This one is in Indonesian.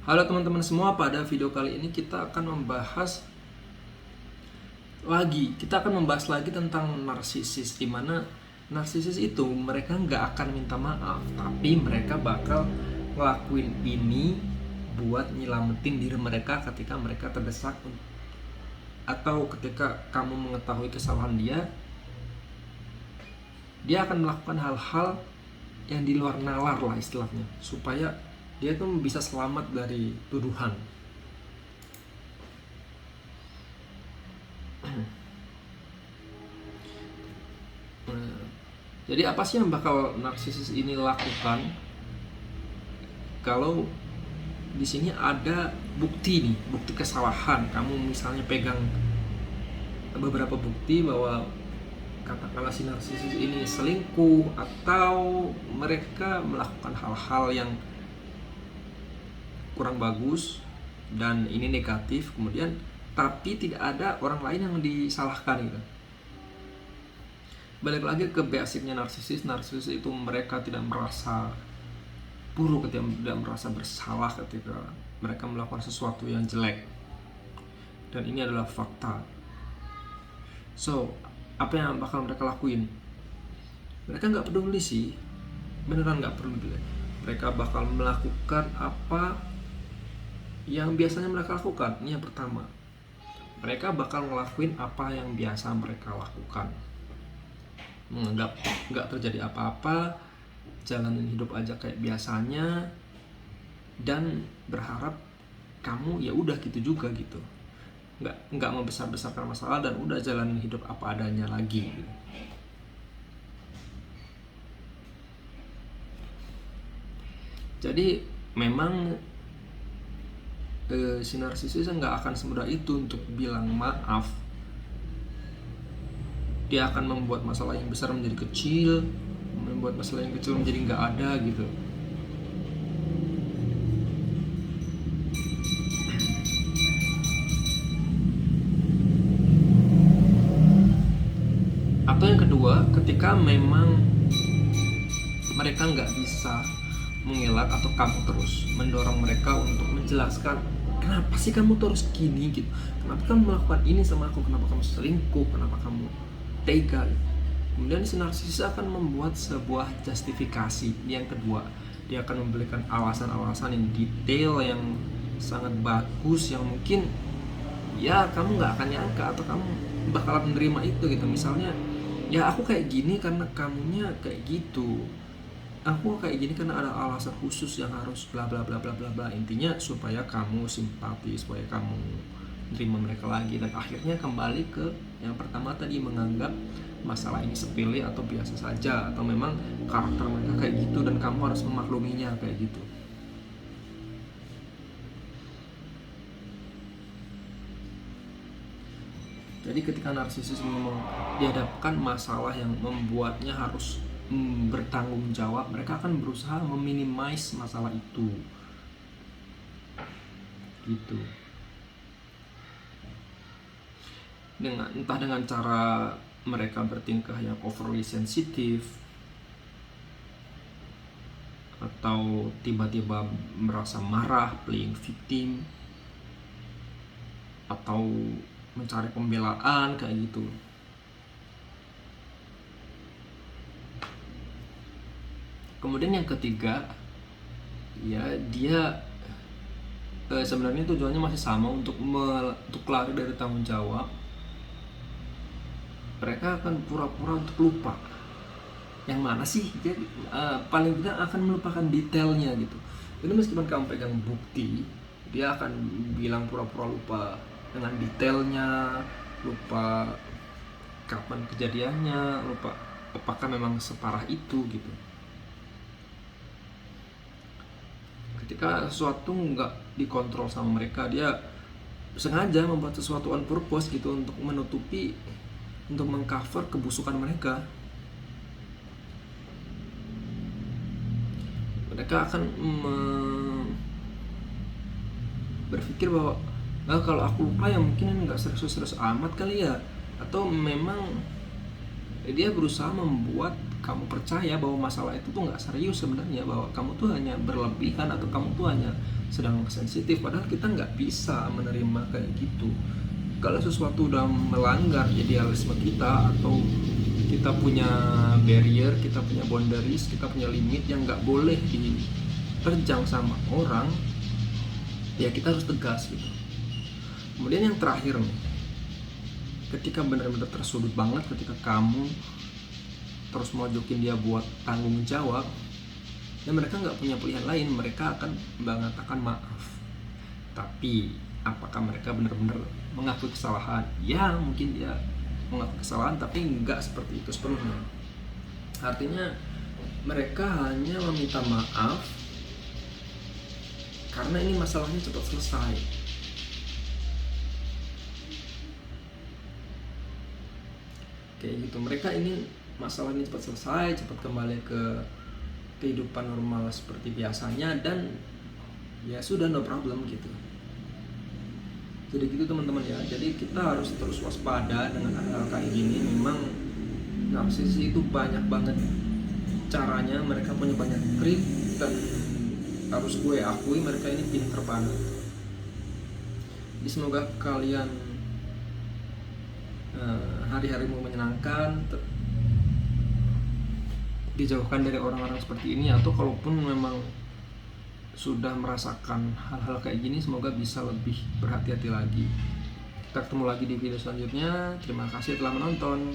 Halo teman-teman semua, pada video kali ini kita akan membahas lagi tentang narsisis, di mana narsisis itu mereka nggak akan minta maaf, tapi mereka bakal ngelakuin ini buat nyelamatin diri mereka ketika mereka terdesak, atau ketika kamu mengetahui kesalahan dia akan melakukan hal-hal yang di luar nalar lah istilahnya, supaya dia tuh bisa selamat dari tuduhan. Jadi apa sih yang bakal narsisis ini lakukan? Kalau di sini ada bukti nih, bukti kesalahan. Kamu misalnya pegang beberapa bukti bahwa katakanlah si narsisis ini selingkuh, atau mereka melakukan hal-hal yang kurang bagus dan ini negatif, kemudian tapi tidak ada orang lain yang disalahkan gitu. Balik lagi ke basicnya narsisis itu mereka tidak merasa buruk, tidak merasa bersalah ketika mereka melakukan sesuatu yang jelek, dan ini adalah fakta. So, apa yang bakal mereka lakuin? Mereka nggak peduli sih, beneran nggak peduli. Mereka bakal melakukan apa yang biasanya mereka lakukan. Ini yang pertama, mereka bakal ngelakuin apa yang biasa mereka lakukan, menganggap nggak terjadi apa-apa, jalanin hidup aja kayak biasanya, dan berharap kamu ya udah gitu juga gitu, nggak membesar-besarkan masalah, dan udah jalanin hidup apa adanya lagi gitu. Jadi memang si narsisis nggak akan semudah itu untuk bilang maaf. Dia akan membuat masalah yang besar menjadi kecil, membuat masalah yang kecil menjadi nggak ada gitu. Atau yang kedua, ketika memang mereka nggak bisa mengelak, atau kamu terus mendorong mereka untuk menjelaskan kenapa sih kamu terus gini gitu, kenapa kamu melakukan ini sama aku, kenapa kamu selingkuh, kenapa kamu tega gitu. Kemudian si narsis akan membuat sebuah justifikasi. Yang kedua, dia akan memberikan alasan-alasan yang detail, yang sangat bagus, yang mungkin ya kamu nggak akan nyangka, atau kamu bakalan menerima itu gitu. Misalnya, ya aku kayak gini karena kamunya kayak gitu, aku kayak gini karena ada alasan khusus yang harus bla bla bla bla bla bla. Intinya supaya kamu simpati, supaya kamu terima mereka lagi, dan akhirnya kembali ke yang pertama tadi, menganggap masalah ini sepele atau biasa saja, atau memang karakter mereka kayak gitu dan kamu harus memakluminya kayak gitu. Jadi ketika narsisis memang dihadapkan masalah yang membuatnya harus bertanggung jawab, mereka akan berusaha meminimais masalah itu gitu, entah dengan cara mereka bertingkah yang overly sensitif, atau tiba-tiba merasa marah, playing victim, atau mencari pembelaan kayak gitu. Kemudian yang ketiga, ya dia sebenarnya tujuannya masih sama, untuk lari dari tanggung jawab. Mereka akan pura-pura untuk lupa. Yang mana sih? Jadi paling tidak akan melupakan detailnya gitu. Jadi meskipun kamu pegang bukti, dia akan bilang pura-pura lupa dengan detailnya, lupa kapan kejadiannya, lupa apakah memang separah itu gitu. Ketika sesuatu nggak dikontrol sama mereka, dia sengaja membuat sesuatu on purpose gitu, untuk menutupi, untuk mengcover kebusukan mereka. Mereka akan berpikir bahwa kalau aku lupa ya mungkin nggak serius-serius amat kali ya, atau memang dia berusaha membuat kamu percaya bahwa masalah itu tuh nggak serius sebenarnya, bahwa kamu tuh hanya berlebihan atau kamu tuh hanya sedang sensitif. Padahal kita nggak bisa menerima kayak gitu. Kalau sesuatu udah melanggar idealisme kita, atau kita punya barrier, kita punya boundaries, kita punya limit yang nggak boleh diterjang sama orang, ya kita harus tegas gitu. Kemudian yang terakhir nih, ketika benar-benar tersudut banget, ketika kamu terus mojokin dia buat tanggung jawab, dan mereka nggak punya pilihan lain, mereka akan mengatakan maaf. Tapi apakah mereka benar-benar mengakui kesalahan? Ya mungkin dia mengakui kesalahan, tapi nggak seperti itu sepenuhnya. Artinya mereka hanya meminta maaf karena ini masalahnya cepat selesai. Kayak gitu, mereka ingin masalah ini cepat selesai, cepat kembali ke kehidupan normal seperti biasanya, dan ya sudah, no problem gitu. Jadi gitu teman-teman ya. Jadi kita harus terus waspada dengan hal-hal kayak gini. Memang narsis itu banyak banget caranya, mereka punya banyak trik, dan harus gue akui mereka ini pinter banget. Jadi semoga kalian hari-harimu menyenangkan, dijauhkan dari orang-orang seperti ini. Atau kalaupun memang sudah merasakan hal-hal kayak gini, semoga bisa lebih berhati-hati lagi. Kita ketemu lagi di video selanjutnya. Terima kasih telah menonton.